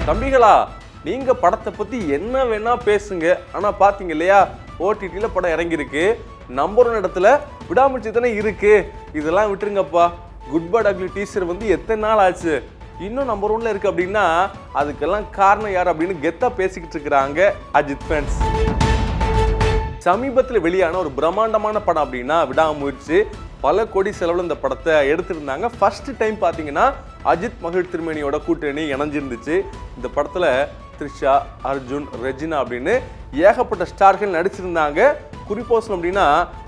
தம்பிகளா, நீங்க படத்தை பத்தி என்ன வேணா பேசுங்க, ஆனா பாத்தீங்க இல்லையா ஓடிடில படம் இறங்கியிருக்கு. நம்பர் 1 இடத்துல விடாமுயற்சி தானே இருக்கு. இதெல்லாம் விட்டுருங்கப்பா. குட் பேட் அக்லி டீசர் வந்து எத்தனை நாள் ஆச்சு, இன்னும் நம்பர் 1ல இருக்கு அப்படின்னா அதுக்கெல்லாம் காரணம் யார் அப்படின்னு கெத்தா பேசிக்கிட்டு இருக்கிறாங்க அஜித் ஃபேன்ஸ். சமீபத்தில் வெளியான ஒரு பிரம்மாண்டமான படம் அப்படின்னா விடாமுயற்சி. பல கோடி செலவில் இந்த படத்தை எடுத்திருந்தாங்க. ஃபர்ஸ்ட் டைம் பார்த்தீங்கன்னா அஜித் மகிழ் திருமேனியோட கூட்டணி இணைஞ்சிருந்துச்சு. இந்த படத்தில் த்ரிஷா, அர்ஜுன், ரெஜினா அப்படின்னு ஏகப்பட்ட ஸ்டார்கள் நடிச்சிருந்தாங்க. குறிப்பாக சொல்லணும் அப்படின்னா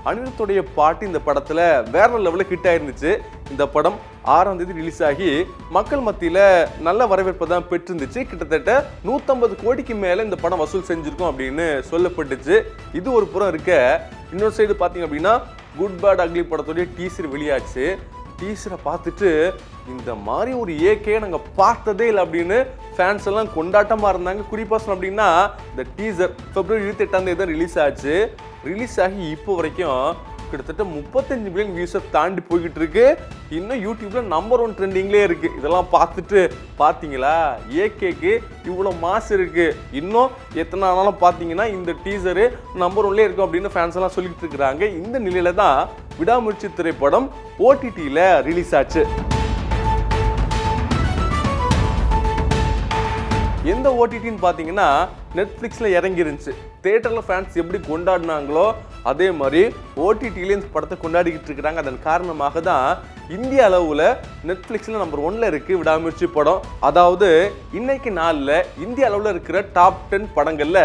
அனிருத்துடைய பாட்டு இந்த படத்தில் வேற லெவலில் ஹிட் ஆயிருந்துச்சு. இந்த படம் 6ஆம் தேதி ரிலீஸ் ஆகி மக்கள் மத்தியில் நல்ல வரவேற்பை தான் பெற்றிருந்துச்சு. கிட்டத்தட்ட 150 கோடிக்கு மேலே இந்த படம் வசூல் செஞ்சிருக்கும் அப்படின்னு சொல்லப்பட்டுச்சு. இது ஒரு புறம் இருக்க, இன்னொரு சைடு பார்த்தீங்க அப்படின்னா குட் பேட் அக்லி படத்துடைய டீசர் வெளியாச்சு. டீசரை பார்த்துட்டு இந்த மாதிரி ஒரு ஏகே நாங்கள் பார்த்ததே இல்லை அப்படின்னு ஃபேன்ஸ் எல்லாம் கொண்டாட்டமாக இருந்தாங்க. குறிப்பாக சொல்லணும் அப்படின்னா இந்த டீசர் February 28ஆம் தேதி தான் ரிலீஸ் ஆச்சு. ரிலீஸ் ஆகி இப்போ வரைக்கும் கிட்டத்தட்ட 35 மில்லியன் வியூஸை தாண்டி போய்கிட்டு இருக்கு. இன்னும் யூடியூப்ல நம்பர் 1 ட்ரெண்டிங்லேயே இருக்கு. இதெல்லாம் பார்த்துட்டு பார்த்தீங்களா ஏகேக்கு இவ்வளோ மாசு இருக்கு, இன்னும் எத்தனை ஆனாலும் பார்த்தீங்கன்னா இந்த டீசரு நம்பர் 1லேயே இருக்கும் அப்படின்னு ஃபேன்ஸ் எல்லாம் சொல்லிட்டு இருக்கிறாங்க. இந்த நிலையில தான் விடாமுயற்சி திரைப்படம் ஓடிடியில் ரிலீஸ் ஆச்சு. எந்த ஓடிடின்னு பார்த்தீங்கன்னா நெட்ஃப்ளிக்ஸில் இறங்கிருந்துச்சு. தேட்டரில் ஃபேன்ஸ் எப்படி கொண்டாடினாங்களோ அதே மாதிரி ஓடிடியிலே இந்த படத்தை கொண்டாடிக்கிட்டு இருக்கிறாங்க. அதன் காரணமாக தான் இந்திய அளவில் நெட்ஃப்ளிக்ஸில் நம்பர் 1ல இருக்குது விடாமுயற்சி படம். அதாவது இன்னைக்கு நாளில் இந்திய அளவில் இருக்கிற டாப் 10 படங்களில்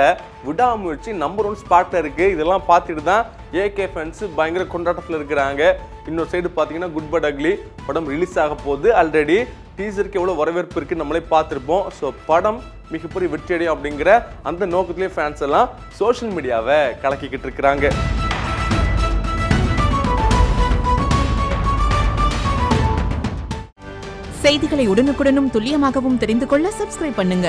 விடாமுயற்சி நம்பர் 1 ஸ்பாட்டில் இருக்குது. இதெல்லாம் பார்த்துட்டு தான் ஏகே ஃபேன்ஸு பயங்கர கொண்டாட்டத்தில் இருக்கிறாங்க. இன்னொரு சைடு பார்த்தீங்கன்னா குட் பேட் அக்லி படம் ரிலீஸ் ஆக போகுது. ஆல்ரெடி டீசருக்கு எவ்வளோ வரவேற்பு இருக்குது நம்மளே பார்த்துருப்போம். ஸோ படம் மிகப்பெரிய வெற்றி அடையும் அப்படிங்கிற அந்த நோக்கத்திலே ஃபேன்ஸ் எல்லாம் சோஷியல் மீடியாவை கலக்கிக்கிட்டு இருக்கிறாங்க. செய்திகளை உடனுக்குடனும் துல்லியமாகவும் தெரிந்து கொள்ள சப்ஸ்கிரைப் பண்ணுங்க.